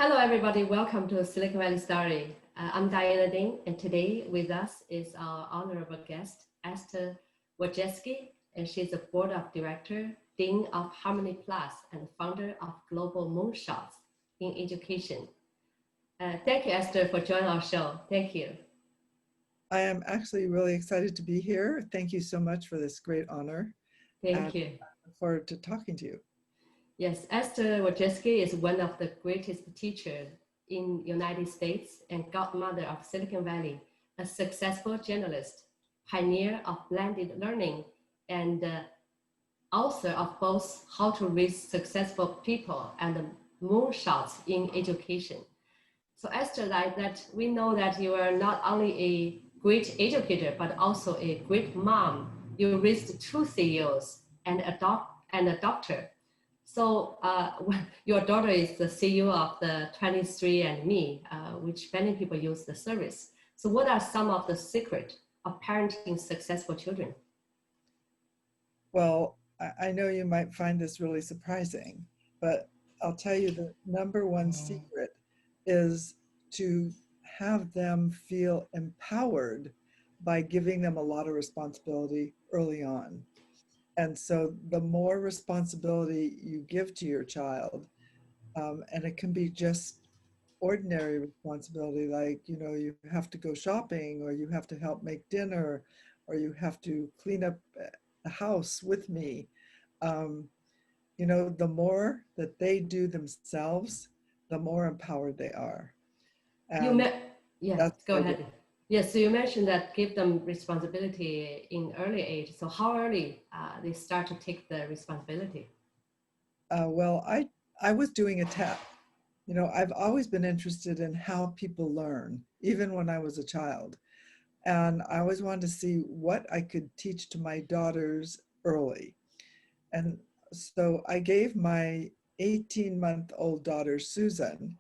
Hello, everybody. Welcome to Silicon Valley Story. I'm Diana, and today with us is our honorable guest, Esther Wojcicki, and she's a board of director, dean of Harmony Plus, and founder of Global Moonshots in education. Thank you, Esther, for joining our show. Thank you. I am actually really excited to be here. Thank you so much for this great honor. Thank you. I look forward to talking to you. Yes, Esther Wojcicki is one of the greatest teachers in the United States and Godmother of Silicon Valley, a successful journalist, pioneer of blended learning, and author of both How to Raise Successful People and Moonshots in Education. So Esther, that we know that you are not only a great educator, but also a great mom. You raised two CEOs and a doctor. So your daughter is the CEO of the 23andMe, which many people use the service. So what are some of the secrets of parenting successful children? Well, I know you might find this really surprising, but I'll tell you the number one secret is to have them feel empowered by giving them a lot of responsibility early on. And so the more responsibility you give to your child, and it can be just ordinary responsibility, like, you have to go shopping, or you have to help make dinner, or you have to clean up the house with me. The more that they do themselves, the more empowered they are. And Go ahead. Yes, so you mentioned that give them responsibility in early age. So how early they start to take the responsibility? Well, I was doing a test. I've always been interested in how people learn, even when I was a child. And I always wanted to see what I could teach to my daughters early. And so I gave my 18-month-old daughter, Susan,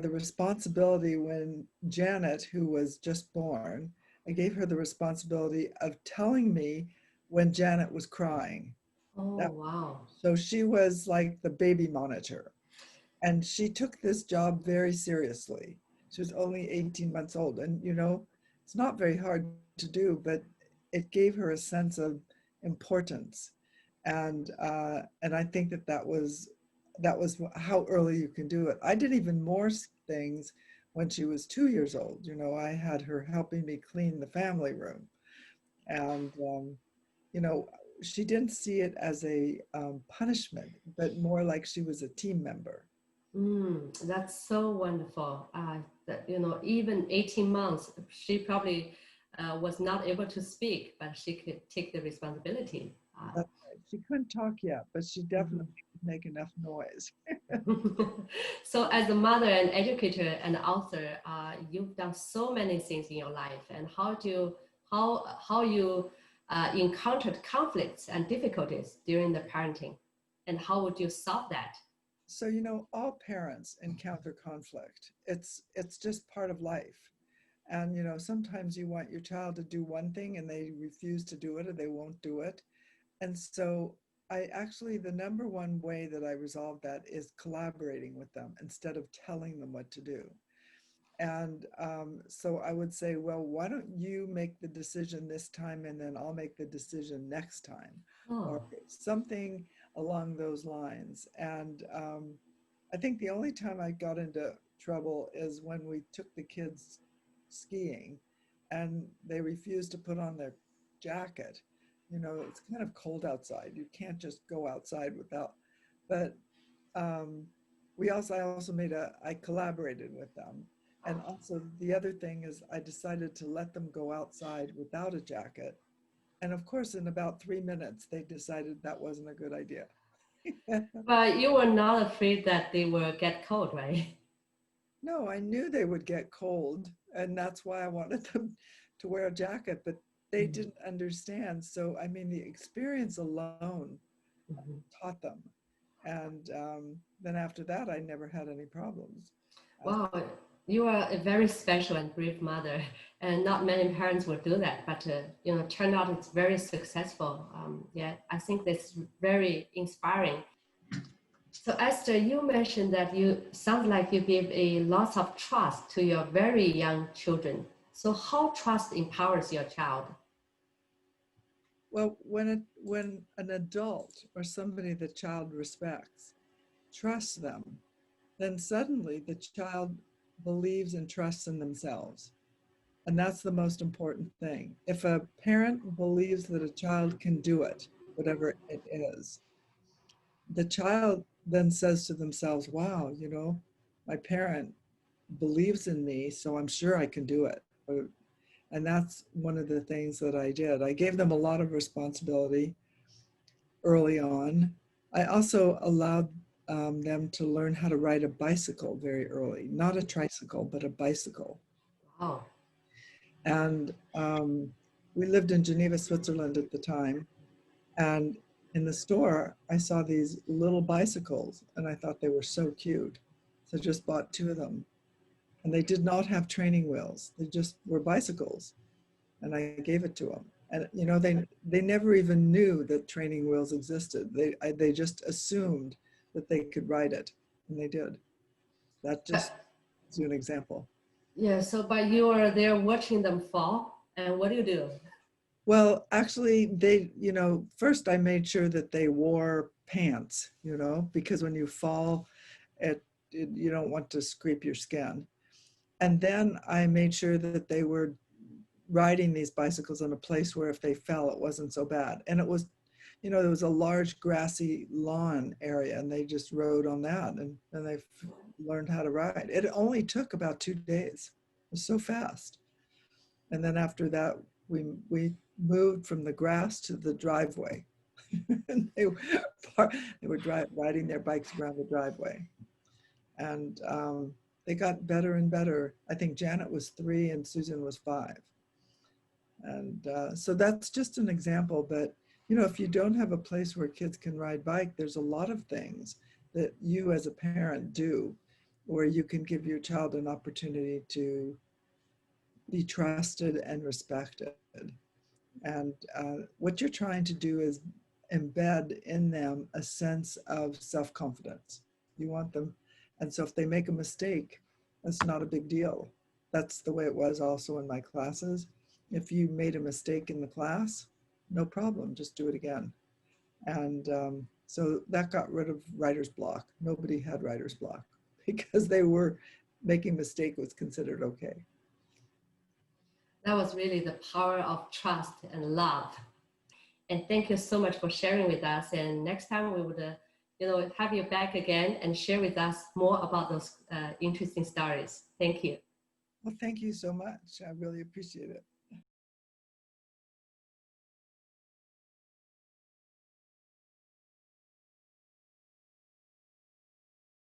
the responsibility when Janet, who was just born, I gave her the responsibility of telling me when Janet was crying. Oh, wow. So she was like the baby monitor. And she took this job very seriously. She was only 18 months old. And, it's not very hard to do, but it gave her a sense of importance. And I think that was how early you can do it. I did even more things when she was 2 years old. I had her helping me clean the family room. And, she didn't see it as a punishment, but more like she was a team member. That's so wonderful. Even 18 months, she probably was not able to speak, but she could take the responsibility. That's right. She couldn't talk yet, but she definitely could make enough noise. So as a mother and educator and author, you've done so many things in your life. And how you encountered conflicts and difficulties during the parenting, and how would you solve that? So, all parents encounter conflict. It's just part of life. And, sometimes you want your child to do one thing and they refuse to do it, or they won't do it. And so the number one way that I resolve that is collaborating with them instead of telling them what to do. And so I would say, well, why don't you make the decision this time, and then I'll make the decision next time, or something along those lines. And I think the only time I got into trouble is when we took the kids skiing and they refused to put on their jacket. It's kind of cold outside. You can't just go outside without, but I collaborated with them. And also the other thing is I decided to let them go outside without a jacket. And of course, in about 3 minutes, they decided that wasn't a good idea. But you were not afraid that they will get cold, right? No, I knew they would get cold, and that's why I wanted them to wear a jacket, but they didn't understand. So, I mean, the experience alone taught them. And then after that, I never had any problems. Wow, you are a very special and brave mother, and not many parents will do that. But turned out it's very successful. I think that's very inspiring. So Esther, you mentioned that you sound like you give a lot of trust to your very young children. So how trust empowers your child? Well, when an adult or somebody the child respects trusts them, then suddenly the child believes and trusts in themselves. And that's the most important thing. If a parent believes that a child can do it, whatever it is, the child then says to themselves, wow, my parent believes in me, so I'm sure I can do it. And that's one of the things that I did. I gave them a lot of responsibility early on. I also allowed them to learn how to ride a bicycle very early, not a tricycle, but a bicycle. Wow. And we lived in Geneva, Switzerland at the time. And in the store, I saw these little bicycles and I thought they were so cute. So I just bought two of them. And they did not have training wheels. They just were bicycles. And I gave it to them. And they never even knew that training wheels existed. They just assumed that they could ride it, and they did. That just gives you an example. Yeah, so but you are there watching them fall, and what do you do? Well, actually, first I made sure that they wore pants, because when you fall, you don't want to scrape your skin. And then I made sure that they were riding these bicycles in a place where if they fell, it wasn't so bad. And it was, there was a large grassy lawn area and they just rode on that and they learned how to ride. It only took about 2 days. It was so fast. And then after that, we moved from the grass to the driveway. And they were riding their bikes around the driveway. And they got better and better. I think Janet was 3 and Susan was 5. And so that's just an example. But, if you don't have a place where kids can ride bike, there's a lot of things that you as a parent do where you can give your child an opportunity to be trusted and respected. And what you're trying to do is embed in them a sense of self-confidence. You want them, and so if they make a mistake, that's not a big deal. That's the way it was also in my classes. If you made a mistake in the class, no problem, just do it again. And so that got rid of writer's block. Nobody had writer's block because they were making mistake was considered okay. That was really the power of trust and love. And thank you so much for sharing with us. And next time we would, have you back again and share with us more about those interesting stories. Thank you. Well, thank you so much. I really appreciate it.